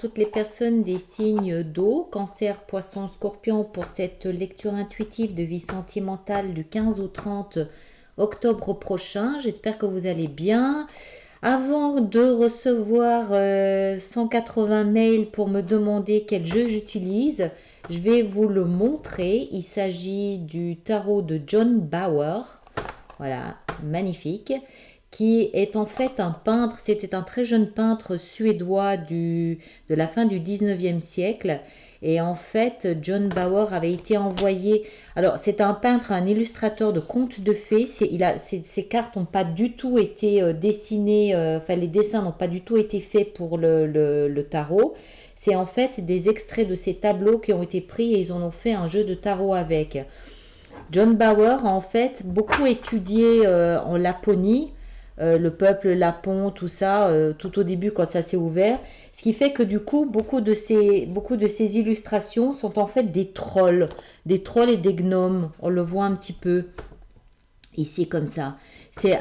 toutes les personnes des signes d'eau, Cancer, Poisson, Scorpion, pour cette lecture intuitive de vie sentimentale du 15 au 30 octobre prochain. J'espère que vous allez bien. Avant de recevoir 180 mails pour me demander quel jeu j'utilise, je vais vous le montrer. Il s'agit du tarot de John Bauer. Voilà, magnifique. Qui est en fait un peintre, c'était un très jeune peintre suédois de la fin du 19e siècle. Et en fait, John Bauer avait été envoyé. Alors, c'est un peintre, un illustrateur de contes de fées. Ces cartes n'ont pas du tout été dessinées, enfin, les dessins n'ont pas du tout été faits pour le tarot. C'est en fait des extraits de ces tableaux qui ont été pris et ils en ont fait un jeu de tarot avec. John Bauer a en fait beaucoup étudié en Laponie, le peuple lapon, tout ça, tout au début quand ça s'est ouvert. Ce qui fait que du coup, beaucoup de ces illustrations sont en fait des trolls et des gnomes. On le voit un petit peu ici comme ça. C'est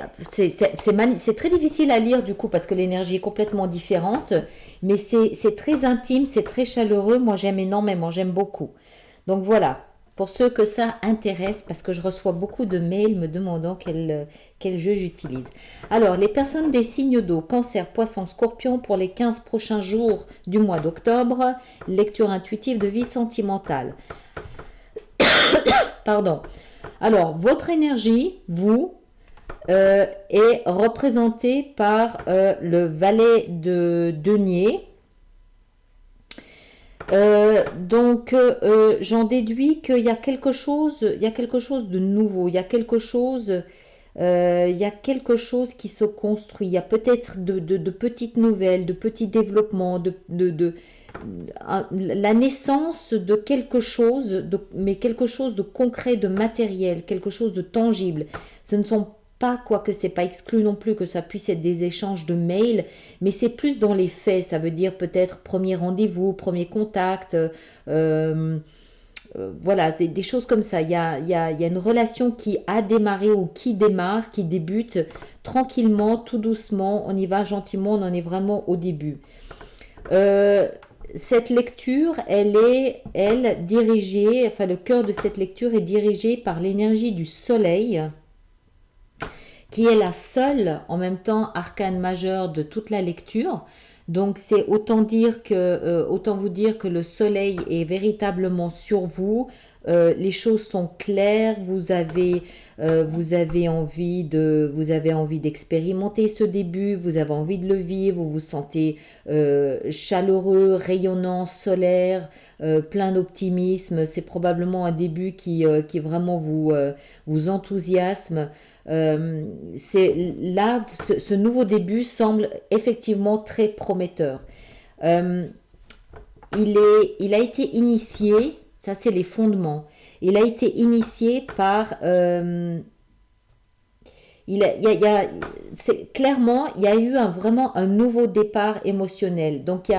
très difficile à lire du coup parce que l'énergie est complètement différente, mais c'est très intime, c'est très chaleureux. Moi j'aime énormément, j'aime beaucoup. Donc voilà, pour ceux que ça intéresse, parce que je reçois beaucoup de mails me demandant quel jeu j'utilise. Alors, les personnes des signes d'eau, Cancer, Poisson, Scorpion, pour les 15 prochains jours du mois d'octobre, lecture intuitive de vie sentimentale. Pardon. Alors, votre énergie, vous, est représentée par le valet de denier. J'en déduis qu'il y a quelque chose, de nouveau, il y a quelque chose qui se construit. Il y a peut-être de petites nouvelles, de petits développements, la naissance de quelque chose, mais quelque chose de concret, de matériel, quelque chose de tangible. Ce ne sont pas, quoique c'est pas exclu non plus que ça puisse être des échanges de mails, mais c'est plus dans les faits. Ça veut dire peut-être premier rendez-vous, premier contact, voilà, des choses comme ça. Il y a une relation qui a démarré ou qui démarre, qui débute tranquillement, tout doucement. On y va gentiment, on en est vraiment au début. Cette lecture, elle dirigée, enfin le cœur de cette lecture est dirigé par l'énergie du soleil, qui est la seule, en même temps, arcane majeur de toute la lecture. Donc c'est autant vous dire que le soleil est véritablement sur vous. Les choses sont claires. Vous avez envie d'expérimenter ce début. Vous avez envie de le vivre. Vous vous sentez chaleureux, rayonnant, solaire, plein d'optimisme. C'est probablement un début qui vraiment vous enthousiasme. Ce nouveau début semble effectivement très prometteur. Il a été initié, ça c'est les fondements, il a été initié par... clairement, il y a eu vraiment un nouveau départ émotionnel. Donc,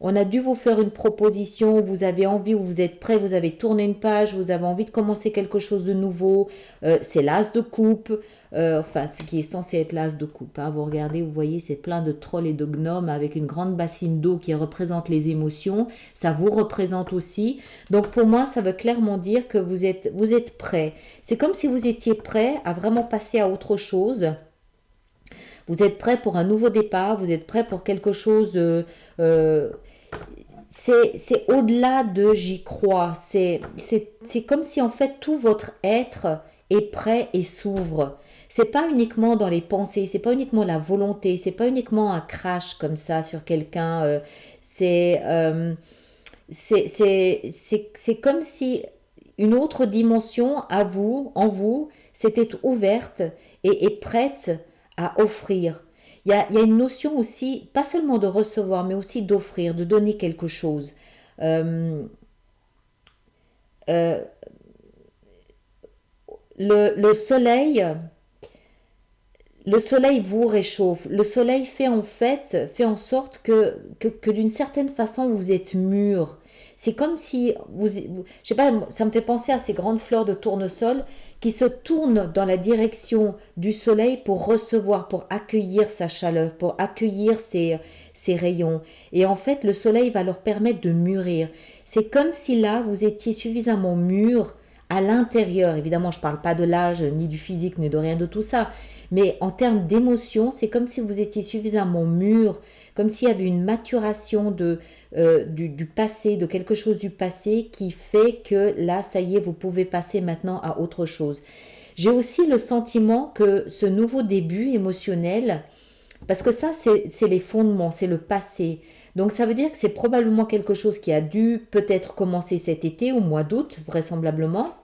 on a dû vous faire une proposition, vous avez envie, vous êtes prêt, vous avez tourné une page, vous avez envie de commencer quelque chose de nouveau. C'est l'as de coupe, enfin, ce qui est censé être l'as de coupe. Hein. Vous regardez, vous voyez, c'est plein de trolls et de gnomes avec une grande bassine d'eau qui représente les émotions. Ça vous représente aussi. Donc, pour moi, ça veut clairement dire que vous êtes prêt. C'est comme si vous étiez prêt à vraiment passer à autre chose. Vous êtes prêt pour un nouveau départ, vous êtes prêt pour quelque chose... c'est au-delà de j'y crois. C'est comme si en fait tout votre être est prêt et s'ouvre. C'est pas uniquement dans les pensées, c'est pas uniquement la volonté, c'est pas uniquement un crash comme ça sur quelqu'un. C'est comme si une autre dimension en vous, s'était ouverte et est prête à offrir. Il y a une notion aussi, pas seulement de recevoir, mais aussi d'offrir, de donner quelque chose. Euh, euh, le soleil, vous réchauffe. Le soleil fait en sorte que d'une certaine façon vous êtes mûr. C'est comme si, je sais pas, ça me fait penser à ces grandes fleurs de tournesol qui se tournent dans la direction du soleil pour recevoir, pour accueillir sa chaleur, pour accueillir ses rayons. Et en fait, le soleil va leur permettre de mûrir. C'est comme si là, vous étiez suffisamment mûr à l'intérieur. Évidemment, je ne parle pas de l'âge, ni du physique, ni de rien de tout ça. Mais en termes d'émotion, c'est comme si vous étiez suffisamment mûr, comme s'il y avait une maturation du passé, de quelque chose du passé qui fait que là, ça y est, vous pouvez passer maintenant à autre chose. J'ai aussi le sentiment que ce nouveau début émotionnel, parce que ça, c'est les fondements, c'est le passé. Donc ça veut dire que c'est probablement quelque chose qui a dû peut-être commencer cet été, au mois d'août, vraisemblablement.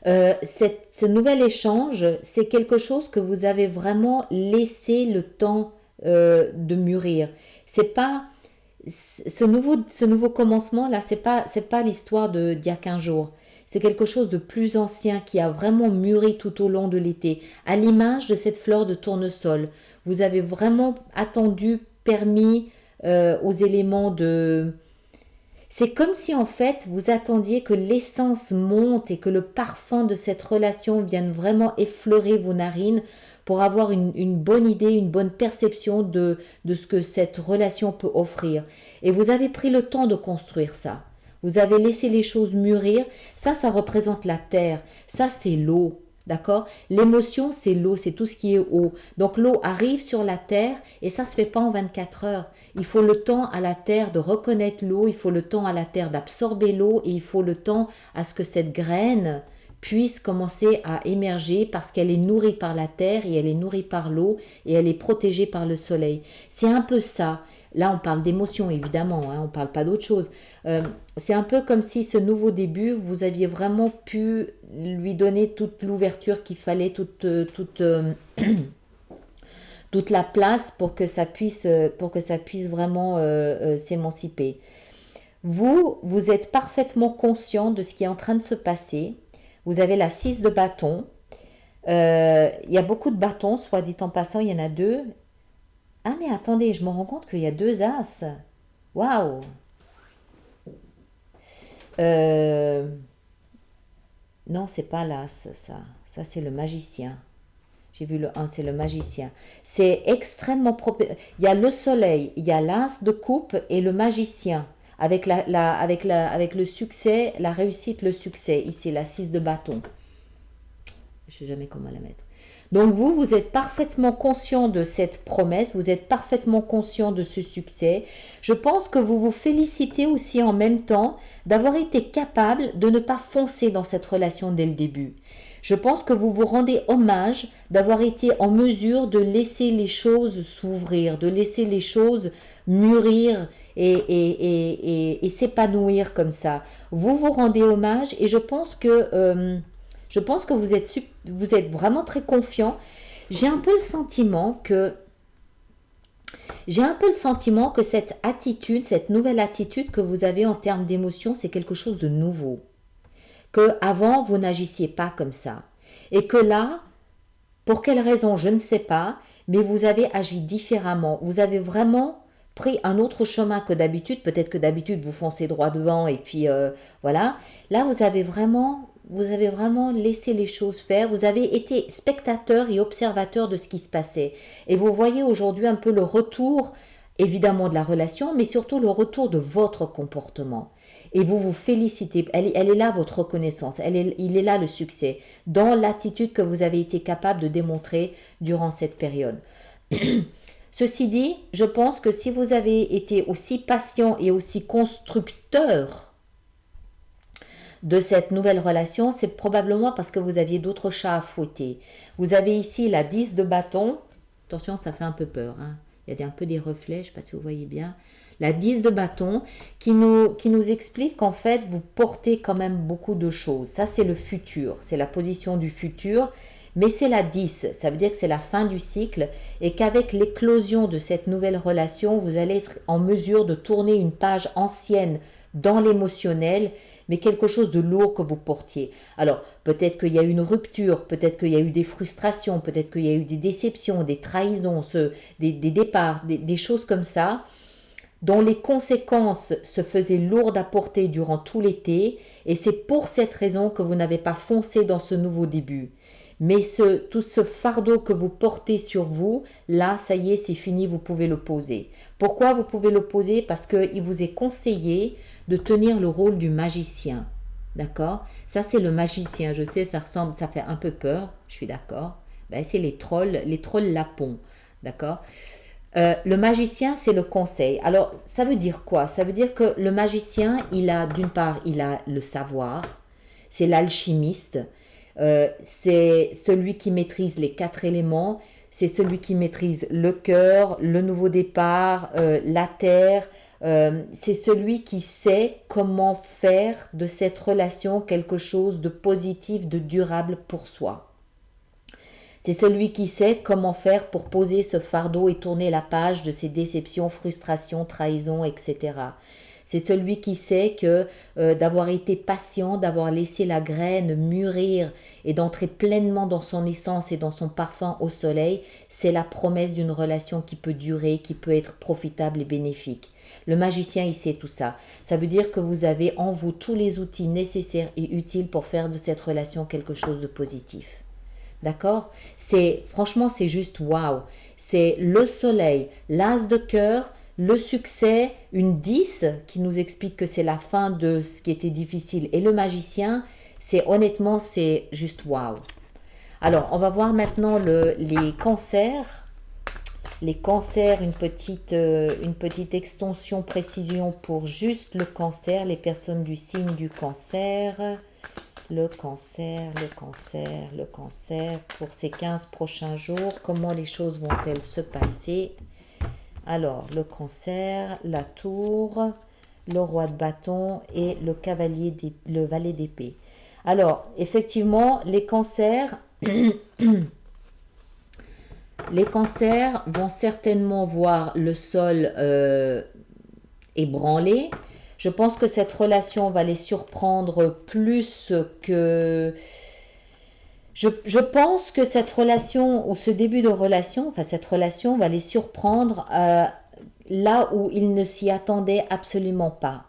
Ce nouvel échange, c'est quelque chose que vous avez vraiment laissé le temps de mûrir. C'est pas ce nouveau commencement là, c'est pas l'histoire d'il y a 15 jours. C'est quelque chose de plus ancien qui a vraiment mûri tout au long de l'été, à l'image de cette fleur de tournesol. Vous avez vraiment attendu, permis aux éléments de... C'est comme si en fait vous attendiez que l'essence monte et que le parfum de cette relation vienne vraiment effleurer vos narines pour avoir une bonne idée, une bonne perception de ce que cette relation peut offrir. Et vous avez pris le temps de construire ça. Vous avez laissé les choses mûrir. Ça représente la terre. Ça, c'est l'eau. D'accord? L'émotion, c'est l'eau, c'est tout ce qui est eau. Donc l'eau arrive sur la terre et ça ne se fait pas en 24 heures. Il faut le temps à la terre de reconnaître l'eau, il faut le temps à la terre d'absorber l'eau et il faut le temps à ce que cette graine puisse commencer à émerger parce qu'elle est nourrie par la terre et elle est nourrie par l'eau et elle est protégée par le soleil. C'est un peu ça. Là, on parle d'émotion, évidemment, hein, on ne parle pas d'autre chose. C'est un peu comme si ce nouveau début, vous aviez vraiment pu lui donner toute l'ouverture qu'il fallait, toute la place pour que ça puisse vraiment s'émanciper. Vous êtes parfaitement conscient de ce qui est en train de se passer. Vous avez la 6 de bâton. Il y a beaucoup de bâtons, soit dit en passant, il y en a 2. Ah mais attendez, je me rends compte qu'il y a 2 as. Waouh! Non, c'est pas l'as, ça. Ça, c'est le magicien. J'ai vu le 1, c'est le magicien. C'est extrêmement propre. Il y a le soleil, il y a l'as de coupe et le magicien. Avec avec le succès, la réussite, le succès. Ici, la 6 de bâton. Je ne sais jamais comment la mettre. Donc vous êtes parfaitement conscient de cette promesse, vous êtes parfaitement conscient de ce succès. Je pense que vous vous félicitez aussi en même temps d'avoir été capable de ne pas foncer dans cette relation dès le début. Je pense que vous vous rendez hommage d'avoir été en mesure de laisser les choses s'ouvrir, de laisser les choses mûrir et s'épanouir comme ça. Vous vous rendez hommage et je pense que vous êtes vraiment très confiant. J'ai un peu le sentiment que cette attitude, cette nouvelle attitude que vous avez en termes d'émotion, c'est quelque chose de nouveau. Que avant vous n'agissiez pas comme ça. Et que là, pour quelle raison, je ne sais pas, mais vous avez agi différemment. Vous avez vraiment pris un autre chemin que d'habitude. Peut-être que d'habitude vous foncez droit devant et puis voilà. Là, vous avez vraiment laissé les choses faire. Vous avez été spectateur et observateur de ce qui se passait. Et vous voyez aujourd'hui un peu le retour, évidemment, de la relation, mais surtout le retour de votre comportement. Et vous vous félicitez. Elle est là, votre reconnaissance. Il est là, le succès, dans l'attitude que vous avez été capable de démontrer durant cette période. Ceci dit, je pense que si vous avez été aussi patient et aussi constructeur de cette nouvelle relation, c'est probablement parce que vous aviez d'autres chats à fouetter. Vous avez ici la 10 de bâton. Attention, ça fait un peu peur, hein. Il y a un peu des reflets, je ne sais pas si vous voyez bien. La 10 de bâton qui nous explique qu'en fait, vous portez quand même beaucoup de choses. Ça, c'est le futur. C'est la position du futur. Mais c'est la 10. Ça veut dire que c'est la fin du cycle et qu'avec l'éclosion de cette nouvelle relation, vous allez être en mesure de tourner une page ancienne dans l'émotionnel, mais quelque chose de lourd que vous portiez. Alors, peut-être qu'il y a eu une rupture, peut-être qu'il y a eu des frustrations, peut-être qu'il y a eu des déceptions, des trahisons, des départs, des choses comme ça. dont les conséquences se faisaient lourdes à porter durant tout l'été, et c'est pour cette raison que vous n'avez pas foncé dans ce nouveau début. Mais tout ce fardeau que vous portez sur vous, là, ça y est, c'est fini, vous pouvez le poser. Pourquoi vous pouvez le poser? Parce qu'il vous est conseillé de tenir le rôle du magicien. D'accord? Ça, c'est le magicien. Je sais, ça ressemble, ça fait un peu peur, je suis d'accord. Ben, c'est les trolls lapons. D'accord? Le magicien, c'est le conseil. Alors, ça veut dire quoi? Ça veut dire que le magicien, d'une part, il a le savoir, c'est l'alchimiste, c'est celui qui maîtrise les 4 éléments, c'est celui qui maîtrise le cœur, le nouveau départ, la terre, c'est celui qui sait comment faire de cette relation quelque chose de positif, de durable pour soi. C'est celui qui sait comment faire pour poser ce fardeau et tourner la page de ses déceptions, frustrations, trahisons, etc. C'est celui qui sait que d'avoir été patient, d'avoir laissé la graine mûrir et d'entrer pleinement dans son essence et dans son parfum au soleil, c'est la promesse d'une relation qui peut durer, qui peut être profitable et bénéfique. Le magicien, il sait tout ça. Ça veut dire que vous avez en vous tous les outils nécessaires et utiles pour faire de cette relation quelque chose de positif. D'accord? Franchement, c'est juste waouh. C'est le soleil, l'as de cœur, le succès, une 10 qui nous explique que c'est la fin de ce qui était difficile. Et le magicien, honnêtement, c'est juste waouh. Alors, on va voir maintenant les cancers. Les cancers, une petite extension, précision pour juste le cancer, les personnes du signe du cancer. Le cancer, pour ces 15 prochains jours, comment les choses vont-elles se passer? Alors, le cancer, la tour, le roi de bâton et le valet d'épée. Alors, effectivement, les cancers, les cancers vont certainement voir le sol ébranlé. Je pense que cette relation va les surprendre plus que... Je pense que cette relation, ou ce début de relation, enfin cette relation va les surprendre là où ils ne s'y attendaient absolument pas.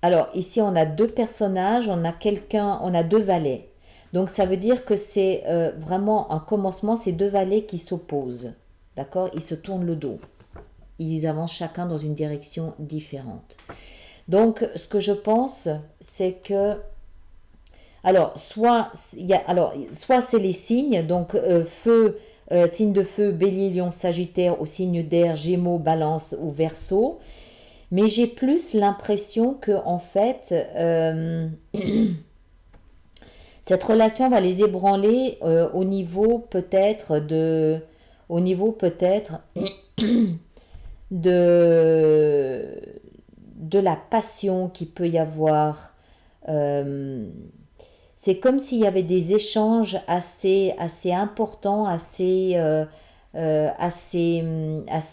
Alors ici on a 2 personnages, on a 2 valets. Donc ça veut dire que c'est vraiment un commencement, c'est 2 valets qui s'opposent. D'accord? Ils se tournent le dos. Ils avancent chacun dans une direction différente. Donc, ce que je pense, c'est que... Alors, soit c'est les signes, donc feu, signe de feu, bélier, lion, sagittaire, au signe d'air, gémeaux, balance ou verseau. Mais j'ai plus l'impression que, en fait, cette relation va les ébranler au niveau peut-être de la passion qu'il peut y avoir. C'est comme s'il y avait des échanges assez importants, assez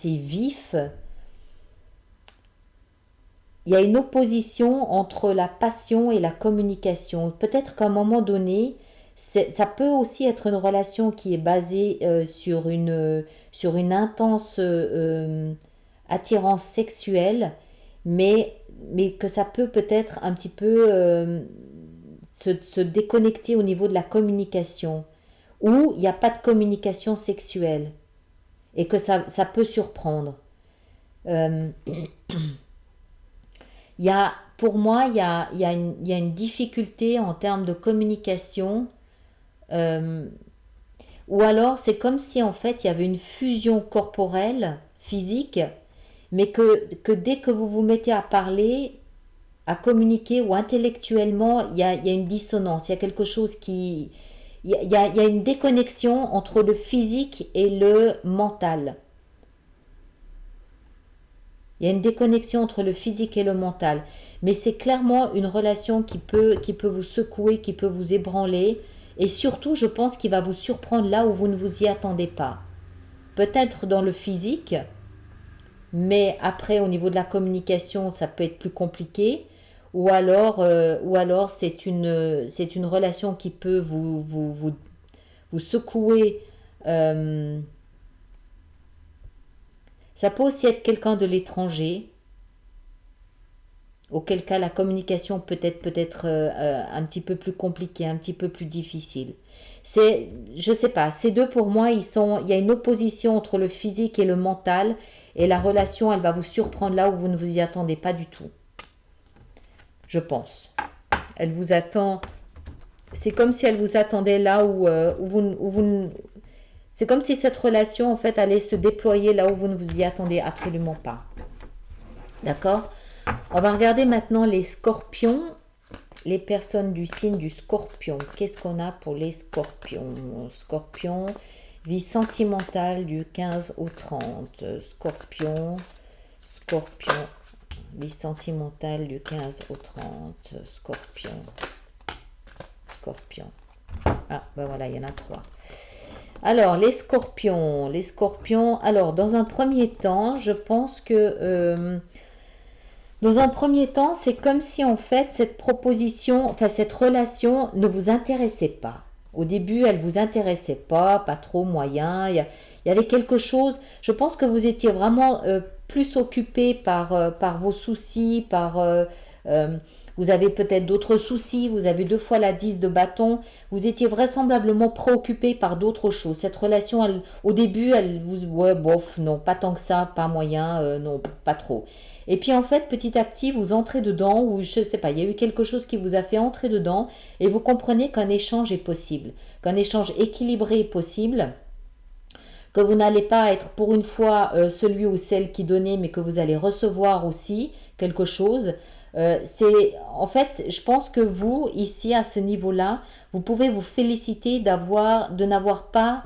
vifs. Il y a une opposition entre la passion et la communication. Peut-être qu'à un moment donné, ça peut aussi être une relation qui est basée sur une intense attirance sexuelle, mais que ça peut peut-être un petit peu se déconnecter au niveau de la communication, ou il n'y a pas de communication sexuelle, et que ça peut surprendre. Pour moi, il y a une difficulté en termes de communication, ou alors c'est comme si en fait il y avait une fusion corporelle, physique, mais que dès que vous vous mettez à parler, à communiquer ou intellectuellement, il y a une dissonance, il y a quelque chose qui... Il y a une déconnexion entre le physique et le mental. Il y a une déconnexion entre le physique et le mental. Mais c'est clairement une relation qui peut vous secouer, qui peut vous ébranler. Et surtout, je pense qu'il va vous surprendre là où vous ne vous y attendez pas. Peut-être dans le physique, mais après, au niveau de la communication, ça peut être plus compliqué. Ou alors c'est une relation qui peut vous secouer Ça peut aussi être quelqu'un de l'étranger, auquel cas la communication peut être un petit peu plus compliquée, un petit peu plus difficile. Je sais pas, ces deux pour moi, il y a une opposition entre le physique et le mental, et la relation, elle va vous surprendre là où vous ne vous y attendez pas du tout. Je pense. Elle vous attend. C'est comme si elle vous attendait là c'est comme si cette relation, en fait, allait se déployer là où vous ne vous y attendez absolument pas. D'accord? On va regarder maintenant les scorpions, les personnes du signe du scorpion. Qu'est-ce qu'on a pour les scorpions? Scorpion, vie sentimentale du 15 au 30. Scorpion, vie sentimentale du 15 au 30. Scorpion. Ah, ben voilà, il y en a 3. Alors, les scorpions. Alors, dans un premier temps, je pense que... dans un premier temps, c'est comme si en fait cette proposition, enfin cette relation ne vous intéressait pas. Au début, elle vous intéressait pas trop moyen. Il y avait quelque chose. Je pense que vous étiez vraiment plus occupé par vos soucis, vous avez peut-être d'autres soucis. Vous avez 2 fois la 10 de bâton. Vous étiez vraisemblablement préoccupé par d'autres choses. Cette relation, au début, elle vous, ouais, bof, non, pas tant que ça, pas moyen, non, pas trop. Et puis en fait, petit à petit, vous entrez dedans, ou je ne sais pas, il y a eu quelque chose qui vous a fait entrer dedans, et vous comprenez qu'un échange est possible, qu'un échange équilibré est possible, que vous n'allez pas être pour une fois celui ou celle qui donnait, mais que vous allez recevoir aussi quelque chose. En fait, je pense que vous, ici, à ce niveau-là, vous pouvez vous féliciter de n'avoir pas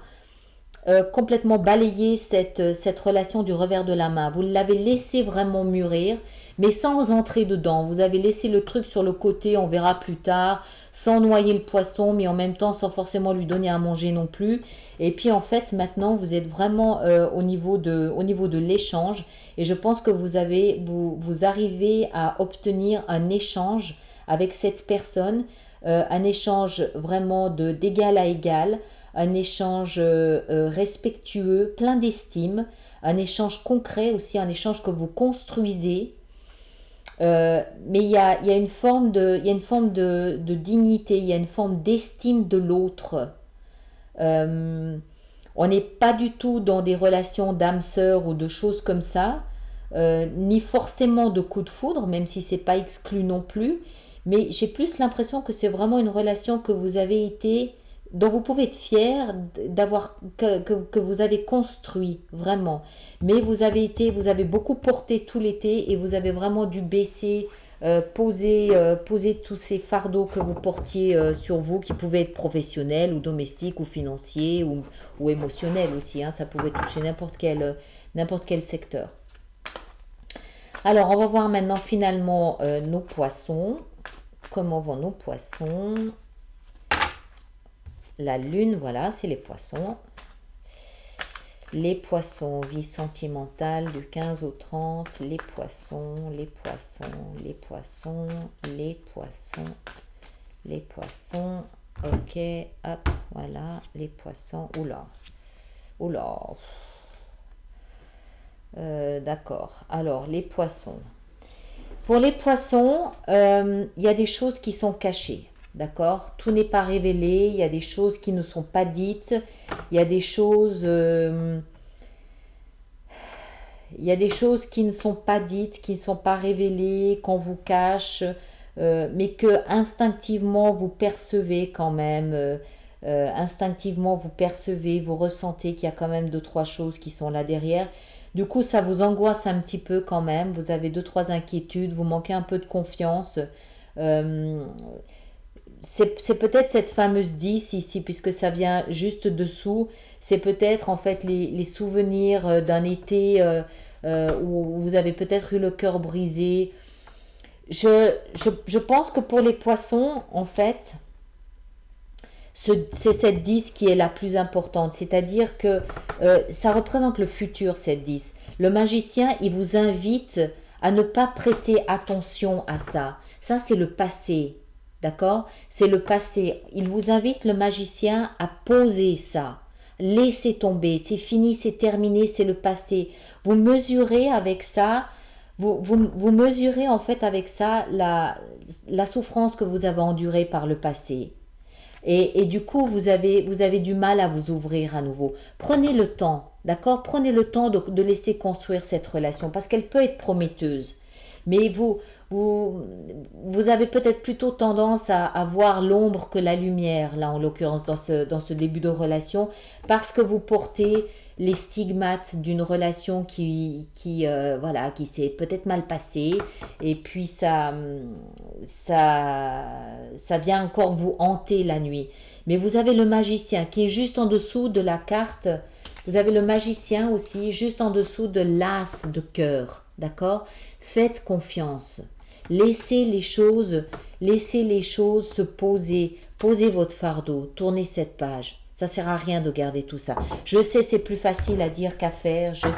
complètement balayé cette relation du revers de la main. Vous l'avez laissé vraiment mûrir, mais sans entrer dedans. Vous avez laissé le truc sur le côté, on verra plus tard, sans noyer le poisson, mais en même temps sans forcément lui donner à manger non plus. Et puis en fait, maintenant, vous êtes vraiment au niveau de l'échange, et je pense que vous arrivez à obtenir un échange avec cette personne, un échange vraiment d'égal à égal, un échange respectueux, plein d'estime, un échange concret aussi, un échange que vous construisez. Mais il y a une forme de dignité, il y a une forme d'estime de l'autre. On n'est pas du tout dans des relations d'âme sœur ou de choses comme ça, ni forcément de coup de foudre, même si c'est pas exclu non plus. Mais j'ai plus l'impression que c'est vraiment une relation que vous avez été, dont vous pouvez être fier que vous avez construit vraiment. Mais vous avez beaucoup porté tout l'été, et vous avez vraiment dû baisser, poser tous ces fardeaux que vous portiez sur vous, qui pouvaient être professionnels ou domestiques ou financiers ou émotionnels aussi, hein. Ça pouvait toucher n'importe quel secteur. Alors, on va voir maintenant finalement nos poissons. Comment vont nos poissons? La lune, voilà, c'est les poissons. Les poissons, vie sentimentale du 15 au 30. Les poissons. Ok, hop, voilà, les poissons. Oula. D'accord. Alors, les poissons. Pour les poissons, il y a des choses qui sont cachées. D'accord? Tout n'est pas révélé, il y a des choses qui ne sont pas dites, il y a des choses qui ne sont pas dites, qui ne sont pas révélées, qu'on vous cache, mais que instinctivement vous percevez quand même. Instinctivement vous percevez, vous ressentez qu'il y a quand même 2-3 choses qui sont là derrière. Du coup, ça vous angoisse un petit peu quand même. Vous avez 2-3 inquiétudes, vous manquez un peu de confiance. C'est peut-être cette fameuse 10 ici, puisque ça vient juste dessous. C'est peut-être en fait les souvenirs d'un été où vous avez peut-être eu le cœur brisé. Je pense que pour les poissons, en fait, c'est cette 10 qui est la plus importante. C'est-à-dire que ça représente le futur, cette 10. Le magicien, il vous invite à ne pas prêter attention à ça. Ça, c'est le passé. D'accord? C'est le passé. Il vous invite, le magicien, à poser ça, laissez tomber, c'est fini, c'est terminé, c'est le passé. Vous mesurez avec ça, vous mesurez en fait avec ça la souffrance que vous avez endurée par le passé. Et du coup, vous avez du mal à vous ouvrir à nouveau. Prenez le temps, d'accord? Prenez le temps de laisser construire cette relation parce qu'elle peut être prometteuse. Mais vous avez peut-être plutôt tendance à voir l'ombre que la lumière, là en l'occurrence dans ce début de relation, parce que vous portez les stigmates d'une relation voilà, qui s'est peut-être mal passée, et puis ça vient encore vous hanter la nuit. Mais vous avez le magicien qui est juste en dessous de la carte. Vous avez le magicien aussi, juste en dessous de l'as de cœur, d'accord? Faites confiance. Laissez les choses se poser. Posez votre fardeau. Tournez cette page. Ça sert à rien de garder tout ça. Je sais, c'est plus facile à dire qu'à faire. Je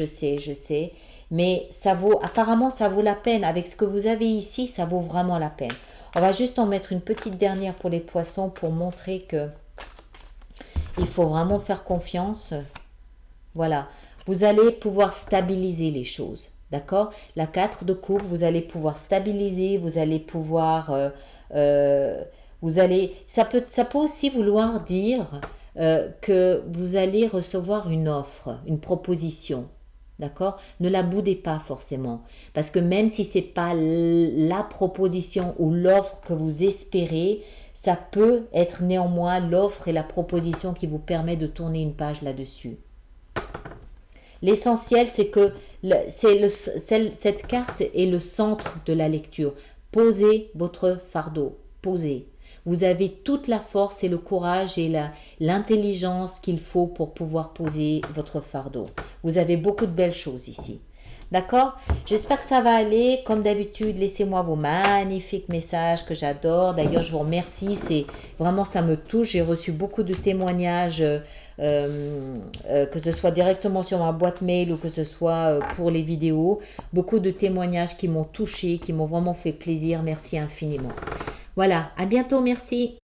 sais. Mais apparemment, ça vaut la peine. Avec ce que vous avez ici, ça vaut vraiment la peine. On va juste en mettre une petite dernière pour les poissons pour montrer que il faut vraiment faire confiance. Voilà. Vous allez pouvoir stabiliser les choses. D'accord? La 4 de coupe, vous allez pouvoir stabiliser, vous allez pouvoir... ça peut aussi vouloir dire que vous allez recevoir une offre, une proposition. D'accord? Ne la boudez pas forcément. Parce que même si ce n'est pas la proposition ou l'offre que vous espérez, ça peut être néanmoins l'offre et la proposition qui vous permet de tourner une page là-dessus. L'essentiel, c'est que cette carte est le centre de la lecture. Posez votre fardeau. Posez. Vous avez toute la force et le courage et l'intelligence qu'il faut pour pouvoir poser votre fardeau. Vous avez beaucoup de belles choses ici. D'accord? J'espère que ça va aller. Comme d'habitude, laissez-moi vos magnifiques messages que j'adore. D'ailleurs, je vous remercie. Vraiment, ça me touche. J'ai reçu beaucoup de témoignages, que ce soit directement sur ma boîte mail ou que ce soit pour les vidéos. Beaucoup de témoignages qui m'ont touché, qui m'ont vraiment fait plaisir. Merci infiniment. Voilà, à bientôt. Merci.